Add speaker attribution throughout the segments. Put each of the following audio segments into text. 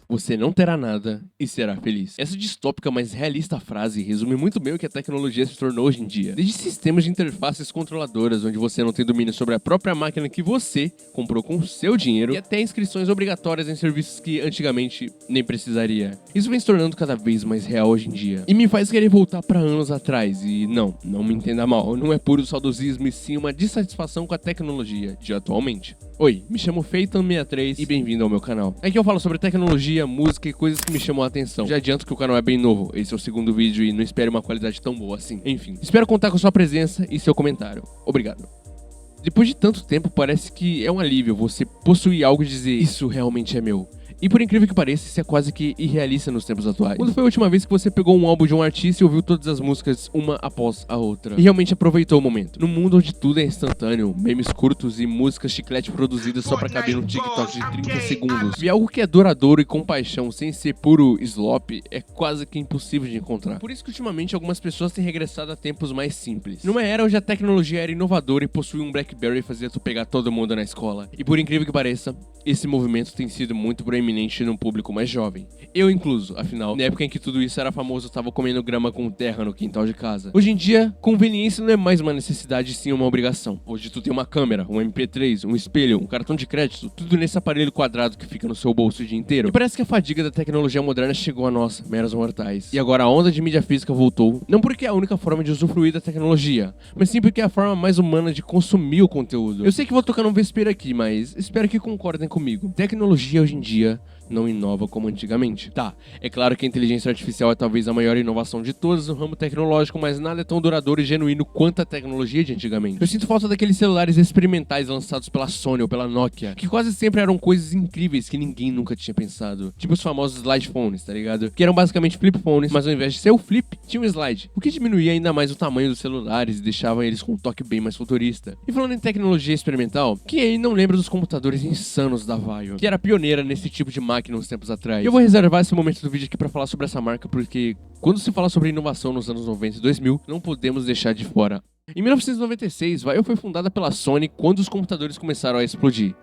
Speaker 1: Você não terá nada e será feliz. Essa distópica, mas realista frase resume muito bem o que a tecnologia se tornou hoje em dia. Desde sistemas de interfaces controladoras, onde você não tem domínio sobre a própria máquina que você comprou com o seu dinheiro, e até inscrições obrigatórias em serviços que antigamente nem precisaria. Isso vem se tornando cada vez mais real hoje em dia. E me faz querer voltar para anos atrás. E não me entenda mal, não é puro saudosismo e sim uma dissatisfação com a tecnologia de atualmente. Oi, me chamo Feitan63 e bem-vindo ao meu canal. Aqui eu falo sobre tecnologia, música e coisas que me chamam a atenção. Já adianto que o canal é bem novo, esse é o segundo vídeo e não espere uma qualidade tão boa assim. Enfim, espero contar com sua presença e seu comentário. Obrigado. Depois de tanto tempo, parece que é um alívio você possuir algo e dizer isso realmente é meu. E por incrível que pareça, isso é quase que irrealista nos tempos atuais. Quando foi a última vez que você pegou um álbum de um artista e ouviu todas as músicas uma após a outra? E realmente aproveitou o momento. Num mundo onde tudo é instantâneo, memes curtos e músicas chiclete produzidas só pra caber no TikTok de 30 segundos. E algo que é duradouro e com paixão, sem ser puro slop, é quase que impossível de encontrar. Por isso que ultimamente algumas pessoas têm regressado a tempos mais simples. Numa era onde a tecnologia era inovadora e possuir um BlackBerry fazia tu pegar todo mundo na escola. E por incrível que pareça, esse movimento tem sido muito proeminente num público mais jovem. Eu incluso, afinal, na época em que tudo isso era famoso, eu tava comendo grama com terra no quintal de casa. Hoje em dia, conveniência não é mais uma necessidade, sim uma obrigação. Hoje tu tem uma câmera, um MP3, um espelho, um cartão de crédito, tudo nesse aparelho quadrado que fica no seu bolso o dia inteiro. E parece que a fadiga da tecnologia moderna chegou a nós, meros mortais. E agora a onda de mídia física voltou, não porque é a única forma de usufruir da tecnologia, mas sim porque é a forma mais humana de consumir o conteúdo. Eu sei que vou tocar num vespeiro aqui, mas espero que concordem comigo. Tecnologia hoje em dia não inova como antigamente. Tá, é claro que a inteligência artificial é talvez a maior inovação de todas no ramo tecnológico, mas nada é tão duradouro e genuíno quanto a tecnologia de antigamente. Eu sinto falta daqueles celulares experimentais lançados pela Sony ou pela Nokia, que quase sempre eram coisas incríveis que ninguém nunca tinha pensado. Tipo os famosos slide phones, tá ligado? Que eram basicamente flip phones, mas ao invés de ser o flip, tinha um slide. O que diminuía ainda mais o tamanho dos celulares e deixava eles com um toque bem mais futurista. E falando em tecnologia experimental, quem aí não lembra dos computadores insanos da Vaio, que era pioneira nesse tipo de máquina uns tempos atrás. Eu vou reservar esse momento do vídeo aqui pra falar sobre essa marca, porque quando se fala sobre inovação nos anos 90 e 2000, não podemos deixar de fora. Em 1996, Vaio foi fundada pela Sony quando os computadores começaram a explodir.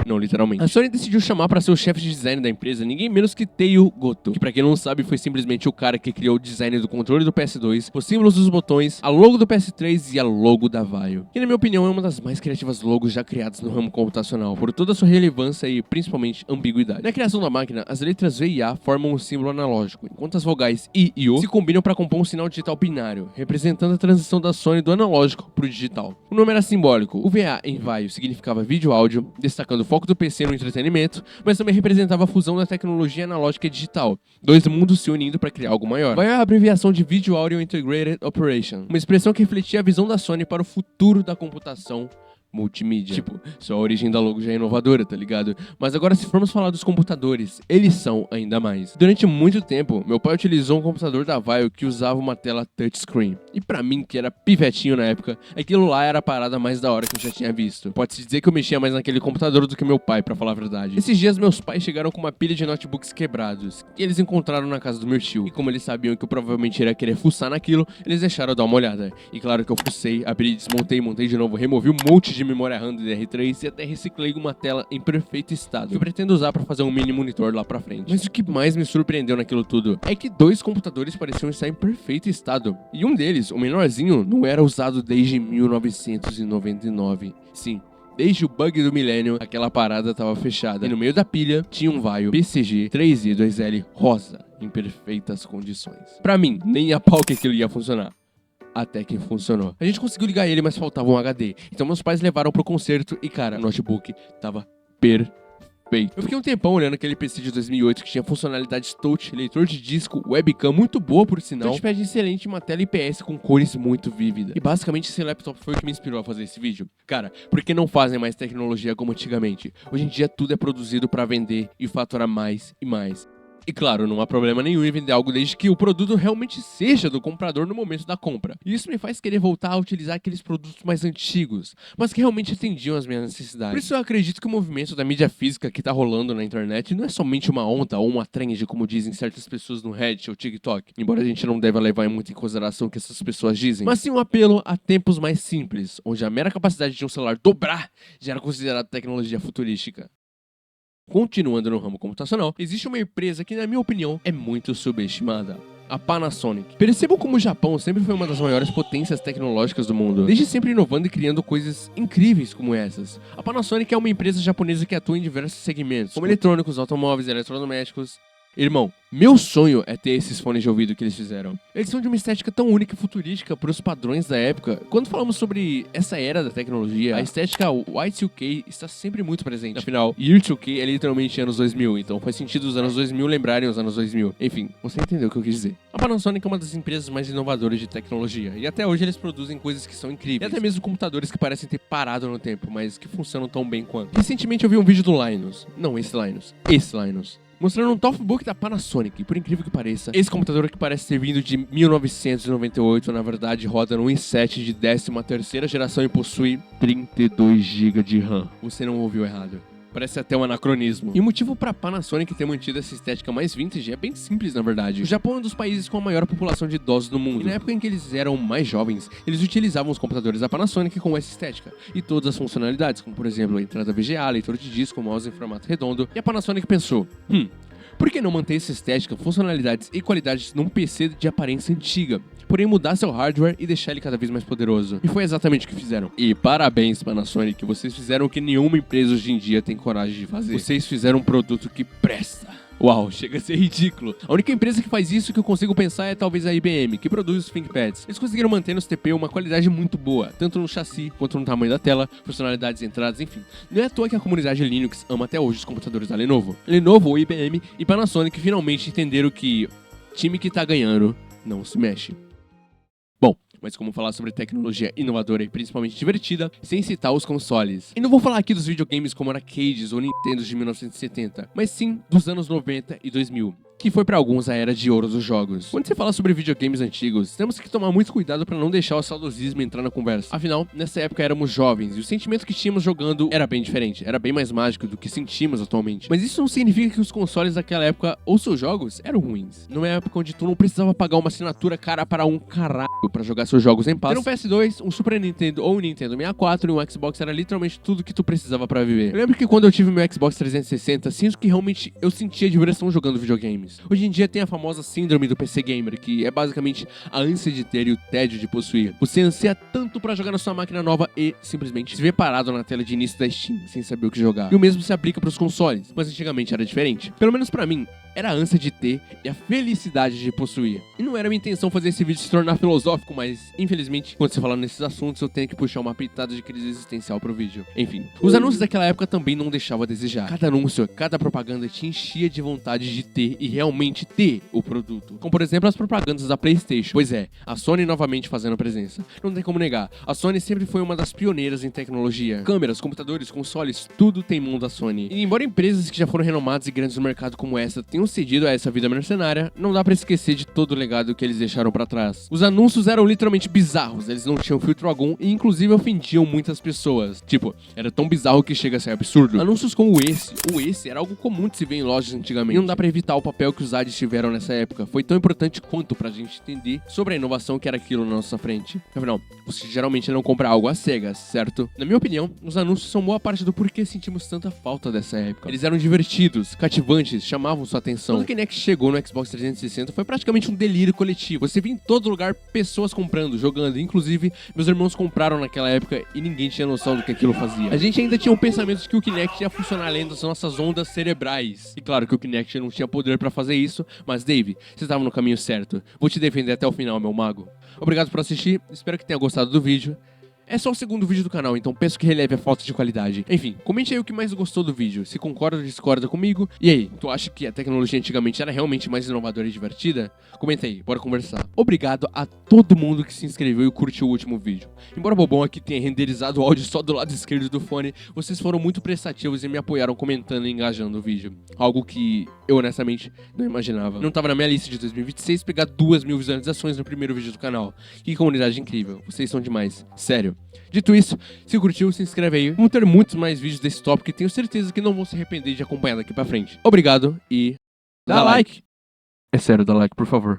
Speaker 1: Não, literalmente. A Sony decidiu chamar para ser o chefe de design da empresa ninguém menos que Teio Goto, que pra quem não sabe foi simplesmente o cara que criou o design do controle do PS2, os símbolos dos botões, a logo do PS3 e a logo da Vaio, que na minha opinião é uma das mais criativas logos já criadas no ramo computacional, por toda a sua relevância e principalmente ambiguidade. Na criação da máquina, as letras V e A formam um símbolo analógico, enquanto as vogais I e O se combinam para compor um sinal digital binário, representando a transição da Sony do analógico pro digital. O nome era simbólico, o VA em Vaio significava vídeo-áudio, destacando o foco do PC no entretenimento, mas também representava a fusão da tecnologia analógica e digital, dois mundos se unindo para criar algo maior. Vai a abreviação de Video Audio Integrated Operation, uma expressão que refletia a visão da Sony para o futuro da computação multimídia. Tipo, só a origem da logo já é inovadora, tá ligado? Mas agora se formos falar dos computadores, eles são ainda mais. Durante muito tempo, meu pai utilizou um computador da Vaio que usava uma tela touchscreen. E pra mim, que era pivetinho na época, aquilo lá era a parada mais da hora que eu já tinha visto. Pode-se dizer que eu mexia mais naquele computador do que meu pai, pra falar a verdade. Esses dias meus pais chegaram com uma pilha de notebooks quebrados, que eles encontraram na casa do meu tio. E como eles sabiam que eu provavelmente iria querer fuçar naquilo, eles deixaram eu dar uma olhada. E claro que eu fucei, abri, desmontei, montei de novo, removi um monte de memória RAM do DR3 e até reciclei uma tela em perfeito estado, que eu pretendo usar pra fazer um mini monitor lá pra frente. Mas o que mais me surpreendeu naquilo tudo é que dois computadores pareciam estar em perfeito estado. E um deles, o menorzinho, não era usado desde 1999. Sim, desde o bug do milênio, aquela parada tava fechada. E no meio da pilha, tinha um Vaio PCG 3i2L rosa, em perfeitas condições. Pra mim, nem a pau que aquilo ia funcionar. Até que funcionou. A gente conseguiu ligar ele, mas faltava um HD. Então meus pais levaram pro concerto e, cara, o notebook tava perfeito. Eu fiquei um tempão olhando aquele PC de 2008 que tinha funcionalidades touch, leitor de disco, webcam muito boa por sinal, touchpad excelente e uma tela IPS com cores muito vívidas. E basicamente esse laptop foi o que me inspirou a fazer esse vídeo. Cara, por que não fazem mais tecnologia como antigamente? Hoje em dia tudo é produzido pra vender e faturar mais e mais. E claro, não há problema nenhum em vender algo desde que o produto realmente seja do comprador no momento da compra. E isso me faz querer voltar a utilizar aqueles produtos mais antigos, mas que realmente atendiam as minhas necessidades. Por isso eu acredito que o movimento da mídia física que tá rolando na internet não é somente uma onda ou uma trend, como dizem certas pessoas no Reddit ou TikTok, embora a gente não deva levar muito em consideração o que essas pessoas dizem, mas sim um apelo a tempos mais simples, onde a mera capacidade de um celular dobrar já era considerada tecnologia futurística. Continuando no ramo computacional, existe uma empresa que, na minha opinião, é muito subestimada. A Panasonic. Percebam como o Japão sempre foi uma das maiores potências tecnológicas do mundo, desde sempre inovando e criando coisas incríveis como essas. A Panasonic é uma empresa japonesa que atua em diversos segmentos, como eletrônicos, automóveis, eletrodomésticos. Irmão, meu sonho é ter esses fones de ouvido que eles fizeram. Eles são de uma estética tão única e futurística para os padrões da época. Quando falamos sobre essa era da tecnologia, a estética Y2K está sempre muito presente. Afinal, Year 2K é literalmente anos 2000, então faz sentido os anos 2000 lembrarem os anos 2000. Enfim, você entendeu o que eu quis dizer. A Panasonic é uma das empresas mais inovadoras de tecnologia, e até hoje eles produzem coisas que são incríveis. E até mesmo computadores que parecem ter parado no tempo, mas que funcionam tão bem quanto. Recentemente eu vi um vídeo do Linus. Não esse Linus. Mostrando um TOFBook da Panasonic, por incrível que pareça. Esse computador que parece ter vindo de 1998, na verdade roda no i7 de 13ª geração e possui 32 GB de RAM. Você não ouviu errado. Parece até um anacronismo. E o motivo pra Panasonic ter mantido essa estética mais vintage é bem simples, na verdade. O Japão é um dos países com a maior população de idosos do mundo. E na época em que eles eram mais jovens, eles utilizavam os computadores da Panasonic com essa estética. E todas as funcionalidades, como por exemplo, a entrada VGA, leitor de disco, mouse em formato redondo. E a Panasonic pensou, por que não manter essa estética, funcionalidades e qualidades num PC de aparência antiga? Porém mudar seu hardware e deixar ele cada vez mais poderoso. E foi exatamente o que fizeram. E parabéns, Panasonic, vocês fizeram o que nenhuma empresa hoje em dia tem coragem de fazer. Vocês fizeram um produto que presta. Uau, chega a ser ridículo. A única empresa que faz isso que eu consigo pensar é talvez a IBM, que produz os ThinkPads. Eles conseguiram manter nos TP uma qualidade muito boa, tanto no chassi quanto no tamanho da tela, funcionalidades, entradas, enfim. Não é à toa que a comunidade Linux ama até hoje os computadores da Lenovo. Lenovo, IBM e Panasonic finalmente entenderam que time que tá ganhando não se mexe. Bom, mas como falar sobre tecnologia inovadora e principalmente divertida, sem citar os consoles. E não vou falar aqui dos videogames como arcades ou Nintendos de 1970, mas sim dos anos 90 e 2000. Que foi pra alguns a era de ouro dos jogos. Quando se fala sobre videogames antigos, temos que tomar muito cuidado pra não deixar o saudosismo entrar na conversa. Afinal, nessa época éramos jovens e o sentimento que tínhamos jogando era bem diferente, era bem mais mágico do que sentimos atualmente. Mas isso não significa que os consoles daquela época ou seus jogos eram ruins. Numa época onde tu não precisava pagar uma assinatura cara para um caralho pra jogar seus jogos em paz. Ter um PS2, um Super Nintendo ou um Nintendo 64 e um Xbox era literalmente tudo que tu precisava pra viver. Eu lembro que quando eu tive meu Xbox 360, sinto que realmente eu sentia diversão jogando videogames. Hoje em dia tem a famosa síndrome do PC Gamer, que é basicamente a ânsia de ter e o tédio de possuir. Você anseia tanto pra jogar na sua máquina nova e simplesmente se vê parado na tela de início da Steam, sem saber o que jogar. E o mesmo se aplica pros consoles, mas antigamente era diferente. Pelo menos pra mim, era a ânsia de ter e a felicidade de possuir. E não era minha intenção fazer esse vídeo se tornar filosófico, mas infelizmente, quando você fala nesses assuntos, eu tenho que puxar uma pitada de crise existencial pro vídeo. Enfim, os anúncios daquela época também não deixavam a desejar. Cada anúncio, cada propaganda te enchia de vontade de ter e realmente ter o produto. Como por exemplo as propagandas da PlayStation. Pois é, a Sony novamente fazendo presença. Não tem como negar, a Sony sempre foi uma das pioneiras em tecnologia. Câmeras, computadores, consoles, tudo tem mão da Sony. E embora empresas que já foram renomadas e grandes no mercado como essa tenham cedido a essa vida mercenária, não dá pra esquecer de todo o legado que eles deixaram pra trás. Os anúncios eram literalmente bizarros, eles não tinham filtro algum e inclusive ofendiam muitas pessoas. Tipo, era tão bizarro que chega a ser absurdo. Anúncios como o esse era algo comum de se ver em lojas antigamente. E não dá pra evitar o papel que os ads tiveram nessa época. Foi tão importante quanto pra gente entender sobre a inovação que era aquilo na nossa frente. Afinal, você geralmente não compra algo às cegas, certo? Na minha opinião, os anúncios são boa parte do porquê sentimos tanta falta dessa época. Eles eram divertidos, cativantes, chamavam sua atenção. Quando o Kinect chegou no Xbox 360, foi praticamente um delírio coletivo. Você via em todo lugar pessoas comprando, jogando. Inclusive, meus irmãos compraram naquela época e ninguém tinha noção do que aquilo fazia. A gente ainda tinha um pensamento de que o Kinect ia funcionar além das nossas ondas cerebrais. E claro que o Kinect não tinha poder pra fazer isso, mas Dave, você estava no caminho certo. Vou te defender até o final, meu mago. Obrigado por assistir, espero que tenha gostado do vídeo. É só o segundo vídeo do canal, então peço que releve a falta de qualidade. Enfim, comente aí o que mais gostou do vídeo, se concorda ou discorda comigo. E aí, tu acha que a tecnologia antigamente era realmente mais inovadora e divertida? Comenta aí, bora conversar. Obrigado a todo mundo que se inscreveu e curtiu o último vídeo. Embora o Bobão aqui tenha renderizado o áudio só do lado esquerdo do fone, vocês foram muito prestativos e me apoiaram comentando e engajando o vídeo. Algo que eu honestamente não imaginava. Não tava na minha lista de 2026 pegar 2.000 visualizações no primeiro vídeo do canal. Que comunidade incrível, vocês são demais, sério. Dito isso, se curtiu, se inscreve aí. Vamos ter muitos mais vídeos desse tópico e tenho certeza que não vão se arrepender de acompanhar daqui pra frente. Obrigado e dá like! É sério, dá like, por favor.